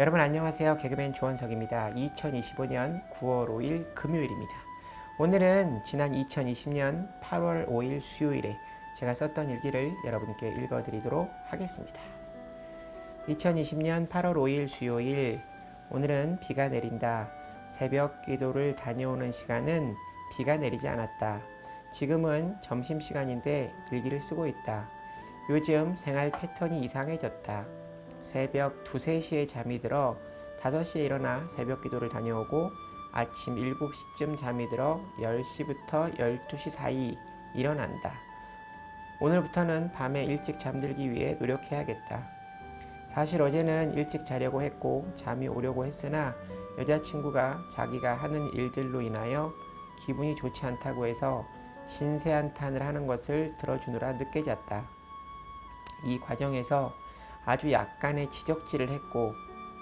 여러분 안녕하세요. 개그맨 조원석입니다. 2025년 9월 5일 금요일입니다. 오늘은 지난 2020년 8월 5일 수요일에 제가 썼던 일기를 여러분께 읽어드리도록 하겠습니다. 2020년 8월 5일 수요일, 오늘은 비가 내린다. 새벽 기도를 다녀오는 시간은 비가 내리지 않았다. 지금은 점심시간인데 일기를 쓰고 있다. 요즘 생활 패턴이 이상해졌다. 새벽 2, 3시에 잠이 들어 5시에 일어나 새벽 기도를 다녀오고 아침 7시쯤 잠이 들어 10시부터 12시 사이 일어난다. 오늘부터는 밤에 일찍 잠들기 위해 노력해야겠다. 사실 어제는 일찍 자려고 했고 잠이 오려고 했으나 여자친구가 자기가 하는 일들로 인하여 기분이 좋지 않다고 해서 신세한탄을 하는 것을 들어주느라 늦게 잤다. 이 과정에서 아주 약간의 지적질을 했고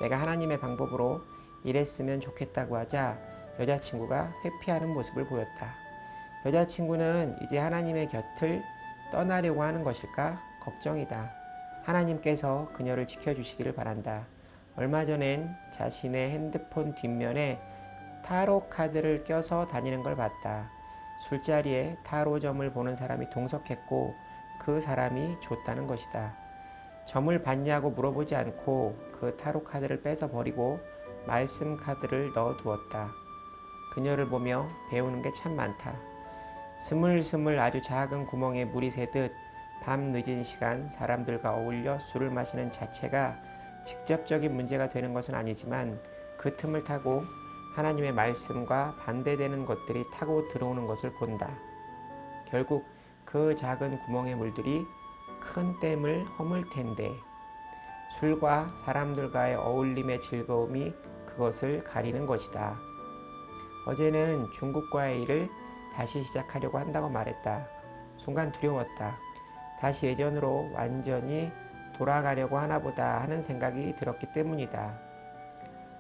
내가 하나님의 방법으로 이랬으면 좋겠다고 하자 여자친구가 회피하는 모습을 보였다. 여자친구는 이제 하나님의 곁을 떠나려고 하는 것일까 걱정이다. 하나님께서 그녀를 지켜주시기를 바란다. 얼마 전엔 자신의 핸드폰 뒷면에 타로 카드를 껴서 다니는 걸 봤다. 술자리에 타로점을 보는 사람이 동석했고 그 사람이 줬다는 것이다. 점을 봤냐고 물어보지 않고 그 타로 카드를 뺏어 버리고 말씀 카드를 넣어 두었다. 그녀를 보며 배우는 게 참 많다. 스물스물 아주 작은 구멍에 물이 새듯 밤 늦은 시간 사람들과 어울려 술을 마시는 자체가 직접적인 문제가 되는 것은 아니지만 그 틈을 타고 하나님의 말씀과 반대되는 것들이 타고 들어오는 것을 본다. 결국 그 작은 구멍의 물들이 큰 댐을 허물 텐데 술과 사람들과의 어울림의 즐거움이 그것을 가리는 것이다. 어제는 중국과의 일을 다시 시작하려고 한다고 말했다. 순간 두려웠다. 다시 예전으로 완전히 돌아가려고 하나보다 하는 생각이 들었기 때문이다.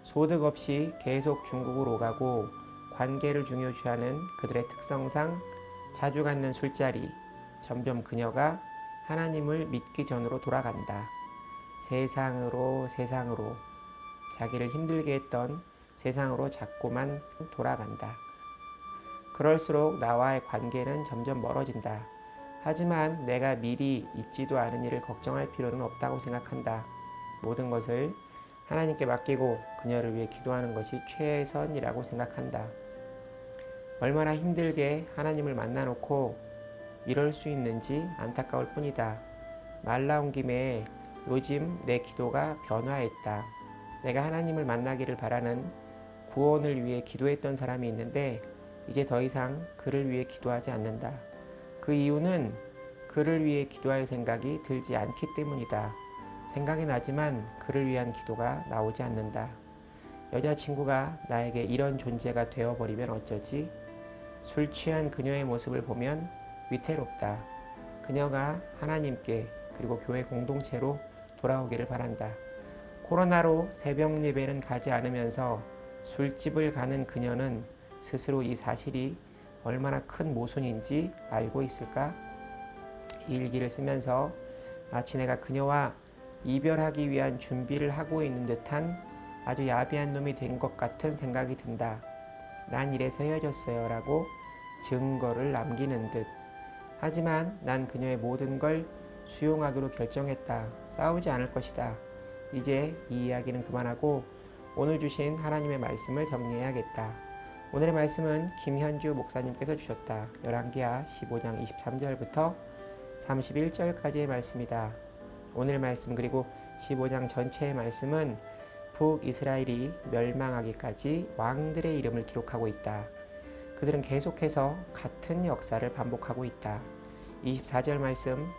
소득 없이 계속 중국으로 오가고 관계를 중요시하는 그들의 특성상 자주 갖는 술자리, 점점 그녀가 하나님을 믿기 전으로 돌아간다. 세상으로 자기를 힘들게 했던 세상으로 자꾸만 돌아간다. 그럴수록 나와의 관계는 점점 멀어진다. 하지만 내가 미리 있지도 않은 일을 걱정할 필요는 없다고 생각한다. 모든 것을 하나님께 맡기고 그녀를 위해 기도하는 것이 최선이라고 생각한다. 얼마나 힘들게 하나님을 만나놓고 이럴 수 있는지 안타까울 뿐이다. 말 나온 김에 요즘 내 기도가 변화했다. 내가 하나님을 만나기를 바라는 구원을 위해 기도했던 사람이 있는데 이제 더 이상 그를 위해 기도하지 않는다. 그 이유는 그를 위해 기도할 생각이 들지 않기 때문이다. 생각이 나지만 그를 위한 기도가 나오지 않는다. 여자친구가 나에게 이런 존재가 되어버리면 어쩌지? 술 취한 그녀의 모습을 보면 위태롭다. 그녀가 하나님께 그리고 교회 공동체로 돌아오기를 바란다. 코로나로 새벽 예배는 가지 않으면서 술집을 가는 그녀는 스스로 이 사실이 얼마나 큰 모순인지 알고 있을까? 이 일기를 쓰면서 마치 내가 그녀와 이별하기 위한 준비를 하고 있는 듯한 아주 야비한 놈이 된 것 같은 생각이 든다. 난 이래서 헤어졌어요 라고 증거를 남기는 듯. 하지만 난 그녀의 모든 걸 수용하기로 결정했다. 싸우지 않을 것이다. 이제 이 이야기는 그만하고 오늘 주신 하나님의 말씀을 정리해야겠다. 오늘의 말씀은 김현주 목사님께서 주셨다. 열왕기하 15장 23절부터 31절까지의 말씀이다. 오늘 말씀 그리고 15장 전체의 말씀은 북이스라엘이 멸망하기까지 왕들의 이름을 기록하고 있다. 그들은 계속해서 같은 역사를 반복하고 있다. 24절 말씀,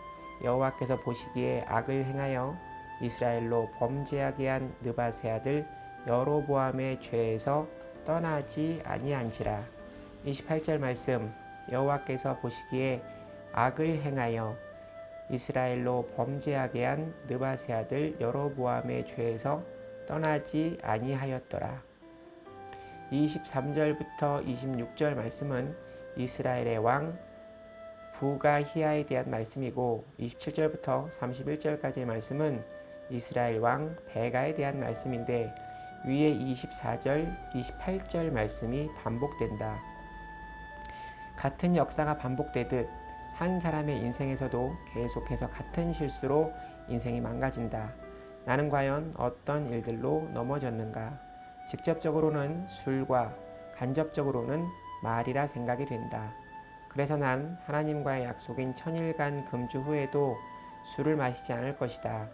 여호와께서 보시기에 악을 행하여 이스라엘로 범죄하게 한 느밧의 아들 여로보암의 죄에서 떠나지 아니한지라. 28절 말씀, 여호와께서 보시기에 악을 행하여 이스라엘로 범죄하게 한 느밧의 아들 여로보암의 죄에서 떠나지 아니하였더라. 23절부터 26절 말씀은 이스라엘의 왕 부가히야에 대한 말씀이고 27절부터 31절까지의 말씀은 이스라엘 왕 베가에 대한 말씀인데 위에 24절, 28절 말씀이 반복된다. 같은 역사가 반복되듯 한 사람의 인생에서도 계속해서 같은 실수로 인생이 망가진다. 나는 과연 어떤 일들로 넘어졌는가? 직접적으로는 술과 간접적으로는 말이라 생각이 된다. 그래서 난 하나님과의 약속인 천일간 금주 후에도 술을 마시지 않을 것이다.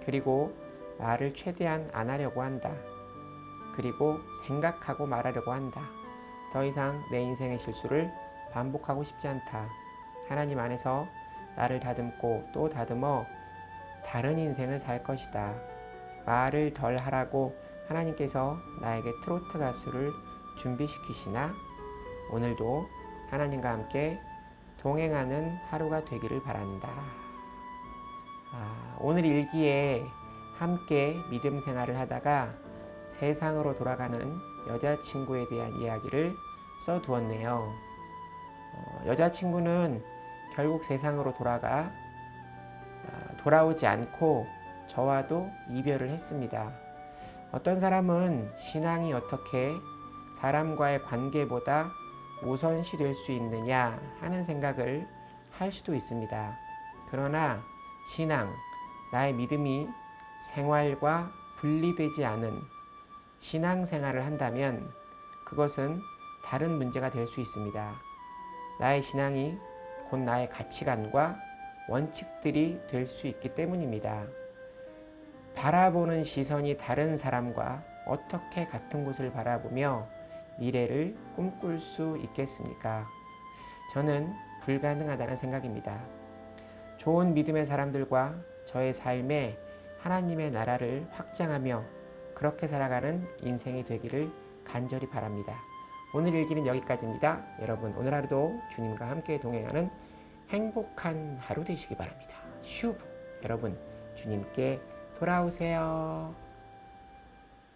그리고 말을 최대한 안 하려고 한다. 그리고 생각하고 말하려고 한다. 더 이상 내 인생의 실수를 반복하고 싶지 않다. 하나님 안에서 나를 다듬고 또 다듬어 다른 인생을 살 것이다. 말을 덜 하라고 하나님께서 나에게 트로트 가수를 준비시키시나? 오늘도 하나님과 함께 동행하는 하루가 되기를 바란다. 오늘 일기에 함께 믿음 생활을 하다가 세상으로 돌아가는 여자친구에 대한 이야기를 써두었네요. 여자친구는 결국 세상으로 돌아오지 않고 저와도 이별을 했습니다. 어떤 사람은 신앙이 어떻게 사람과의 관계보다 우선시 될 수 있느냐 하는 생각을 할 수도 있습니다. 그러나 신앙, 나의 믿음이 생활과 분리되지 않은 신앙생활을 한다면 그것은 다른 문제가 될 수 있습니다. 나의 신앙이 곧 나의 가치관과 원칙들이 될 수 있기 때문입니다. 바라보는 시선이 다른 사람과 어떻게 같은 곳을 바라보며 미래를 꿈꿀 수 있겠습니까? 저는 불가능하다는 생각입니다. 좋은 믿음의 사람들과 저의 삶에 하나님의 나라를 확장하며 그렇게 살아가는 인생이 되기를 간절히 바랍니다. 오늘 일기는 여기까지입니다. 여러분 오늘 하루도 주님과 함께 동행하는 행복한 하루 되시기 바랍니다. 슈브 여러분 주님께 돌아오세요.